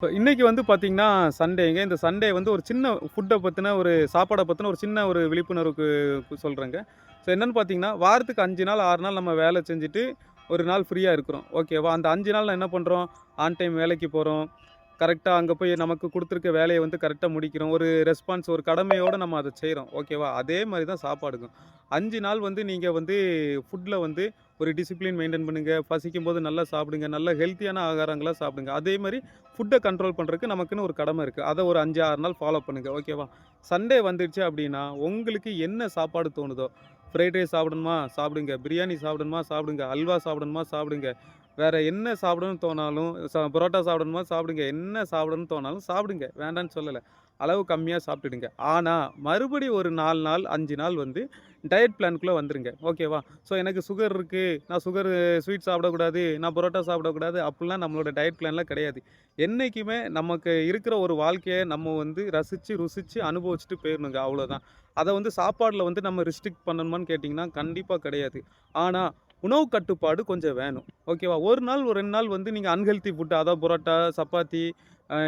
இப்போ இன்னைக்கு வந்து பார்த்தீங்கன்னா, சண்டேங்க. இந்த சண்டே வந்து ஒரு சின்ன ஃபுட்ட பத்தின ஒரு சாப்பாட பத்தின ஒரு சின்ன ஒரு விழிப்புணர்வுக்கு சொல்றேங்க. ஸோ என்னன்னு பார்த்தீங்கன்னா, வாரத்துக்கு 5 நாள், 6 நாள் நம்ம வேலை செஞ்சுட்டு, ஒரு நாள் ஃப்ரீயா இருக்கிறோம். ஓகேவா? அந்த 5 நாள்ல என்ன பண்றோம்? ஆன் டைம் வேலைக்கு போறோம். கரெக்ட்டா அங்க போய் நமக்கு குடுத்துருக்க வேலைய வந்து கரெக்ட்டா முடிக்கிறோம். ஒரு ரெஸ்பான்ஸ் ஒரு கடமையோட நம்ம அத செய்றோம். ஓகேவா? அதே மாரி தான் சாப்பாடுக்கும். 5 நாள் வந்து நீங்க வந்து ஃபுட்ல வந்து ஒரு டிசிப்ளின் மெயின்டெயின் பண்ணுங்க. பசிக்கும்போது நல்லா சாப்பிடுங்க. நல்ல ஹெல்த்தியான ஆகாரங்களா சாப்பிடுங்க. அதே மாரி ஃபுட்ட கண்ட்ரோல் பண்றதுக்கு நமக்குன்னு ஒரு கடமை இருக்கு. அத ஒரு 5, 6 நாள் ஃபாலோ பண்ணுங்க. ஓகேவா? சண்டே வந்துருச்சு அப்டின்னா, உங்களுக்கு என்ன சாப்பாடு தோணுதோ, ஃப்ரைட் ரைஸ் சாப்பிடணுமா? சாப்பிடுங்க. பிரியாணி சாப்பிடணுமா? சாப்பிடுங்க. அல்வா சாப்பிடணுமா? சாப்பிடுங்க. வேற என்ன சாப்பிடணும்னு தோணாலும், புரோட்டா சாப்பிடணுமா? சாப்பிடுங்க. என்ன சாப்பிடணும்னு தோணாலும் சாப்பிடுங்க. வேண்டான்னு சொல்லல. அளவு கம்மியா சாப்பிட்டுடுங்க. ஆனா, மறுபடியும் ஒரு 4 நாள், 5 நாள் வந்து டயட் பிளான்க்குள்ள வந்துருங்க. ஓகேவா? ஸோ எனக்கு சுகர் இருக்கு. நான் ஸ்வீட் சாப்பிடக்கூடாது. நான் புரோட்டா சாப்பிடக்கூடாது. அப்புட்லாம் நம்மளோட டயட் பிளான்ல கிடையாது. என்னைக்குமே நமக்கு இருக்கிற ஒரு வாழ்க்கைய நம்ம வந்து ரசிச்சு, ருசிச்சு அனுபவிச்சுட்டு போயிரணுங்க. அவ்வளோதான். அத வந்து சாப்பாடுல வந்து நம்ம ரெஸ்ட்ரிக்ட் பண்ணணுமான்னு கேட்டீங்கன்னா, கண்டிப்பா கிடையாது. ஆனா, உணவு கட்டுப்பாடு கொஞ்சம் வேணும். ஓகேவா? 1 நாள், ஒரு 2 நாள் வந்து நீங்க அன்ஹெல்த்தி ஃபுட் அதாவது புரோட்டா, சப்பாத்தி,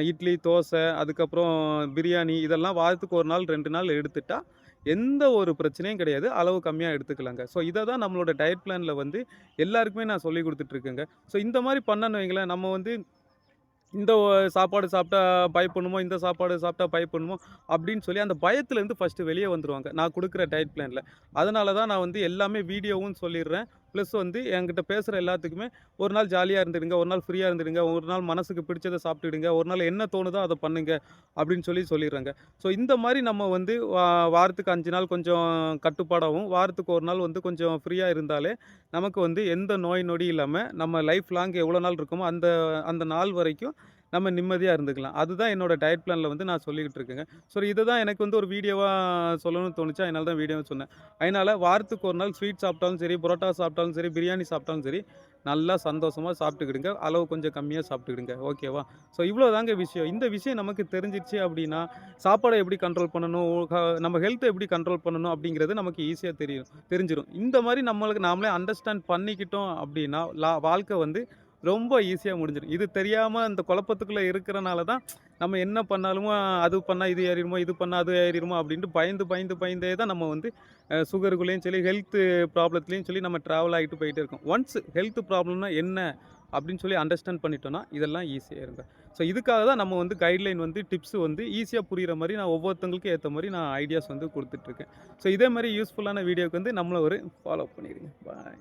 இட்லி, தோசை, அதுக்கப்புறம் பிரியாணி இதெல்லாம் வாரத்துக்கு 1 நாள், 2 நாள் எடுத்துட்டா, எந்த ஒரு பிரச்சனையும் கிடையாது. அளவு கம்மியா எடுத்துக்கலாங்க. ஸோ இத தான் நம்மளோட டயட் பிளான்ல வந்து எல்லாருக்குமே நான் சொல்லிக் குடுத்துட்டு இருக்கேங்க. ஸோ இந்த மாரி பண்ணோன்னு வைங்களேன், நம்ம வந்து இந்த சாப்பாடு சாப்பிட்டா பயப்படணுமோ, இந்த சாப்பாடு சாப்பிட்டா பயப்படணுமோ, அப்படின்னு சொல்லி அந்த பயத்துலேருந்து ஃபர்ஸ்ட்டு வெளிய வந்துருவாங்க. நான் குடுக்குற டயட் பிளான்ல. அதனால தான் நான் வந்து எல்லாமே வீடியோவும் சொல்லிடுறேன். ப்ளஸ் வந்து என்கிட்ட பேசுற எல்லாத்துக்குமே, ஒரு நாள் ஜாலியா இருந்துடுங்க, ஒரு நாள் ஃப்ரீயா இருந்துடுங்க, ஒரு நாள் மனசுக்கு பிடிச்சத சாப்பிட்டுடுங்க, ஒரு நாள் என்ன தோணுதோ அத பண்ணுங்க, அப்படின்னு சொல்லிர்றேங்க. ஸோ இந்த மாரி நம்ம வந்து வாரத்துக்கு 5 நாள் கொஞ்சம் கட்டுப்பாடாவும், வாரத்துக்கு 1 நாள் வந்து கொஞ்சம் ஃப்ரீயா இருந்தாலே, நமக்கு வந்து எந்த நோய் நொடி இல்லாம, நம்ம லைஃப் லாங் எவ்வளோ நாள் இருக்கோமோ, அந்த அந்த நாள் வரைக்கும் நம்ம நிம்மதியா இருந்துக்கலாம். அதுதான் என்னோட டயட் பிளான்ல வந்து நான் சொல்லிக்கிட்டு இருக்கேங்க. ஸோ இத தான் எனக்கு வந்து ஒரு வீடியோவா சொல்லணும்னு தோணுச்சு. அதனால தான் வீடியோவா சொன்னேன். அதனால வாரத்துக்கு 1 நாள் ஸ்வீட் சாப்பிட்டாலும் சரி, புரோட்டா சாப்பிட்டாலும் சரி, பிரியாணி சாப்பிட்டாலும் சரி, நல்லா சந்தோஷமா சாப்பிட்டுக்கிடுங்க. அளவு கொஞ்சம் கம்மியா சாப்பிட்டுக்கிடுங்க. ஓகேவா? ஸோ இவ்வளோ தாங்க விஷயம். இந்த விஷயம் நமக்கு தெரிஞ்சிருச்சு அப்படின்னா, சாப்பாட எப்படி கண்ட்ரோல் பண்ணணும், நம்ம ஹெல்த்த எப்படி கண்ட்ரோல் பண்ணணும் அப்படிங்கிறது நமக்கு ஈஸியா தெரிஞ்சிரும். இந்த மாரி நம்மளுக்கு நாமளே அண்டர்ஸ்டாண்ட் பண்ணிக்கிட்டோம் அப்படின்னா, வாழ்க்கை வந்து ரொம்ப ஈஸியா முடிஞ்சிரும். இது தெரியாம இந்த குழப்பத்துக்குள்ள இருக்கிறனால தான், நம்ம என்ன பண்ணாலும் அது பண்ணா இது ஏறிருமோ, இது பண்ணா அது ஏறிருமோ அப்டின்ட்டு பயந்தே தான் நம்ம வந்து சுகருக்குள்ளேயும் சரி, ஹெல்த் ப்ராப்ளத்திலயும் சொல்லி நம்ம ட்ராவல் ஆகிட்டு போயிட்டே இருக்கோம். ஒன்ஸ் ஹெல்த் ப்ராப்ளம்னா என்ன அப்டின்னு சொல்லி அண்டர்ஸ்டாண்ட் பண்ணிட்டோம்னா, இதெல்லாம் ஈஸியா இருங்க. ஸோ இதுக்காக தான் நம்ம வந்து கைட்லைன் வந்து டிப்ஸ் வந்து ஈஸியா புரியிற மாரி நான் ஒவ்வொருத்தவங்களுக்கும் ஏத்த மாரி நான் ஐடியாஸ் வந்து குடுத்துட்டுருக்கேன். ஸோ இதே மாரி யூஸ்ஃபுல்லான வீடியோக்கு வந்து நம்மள ஒரு ஃபாலோ பண்ணிருங்க. பாய்.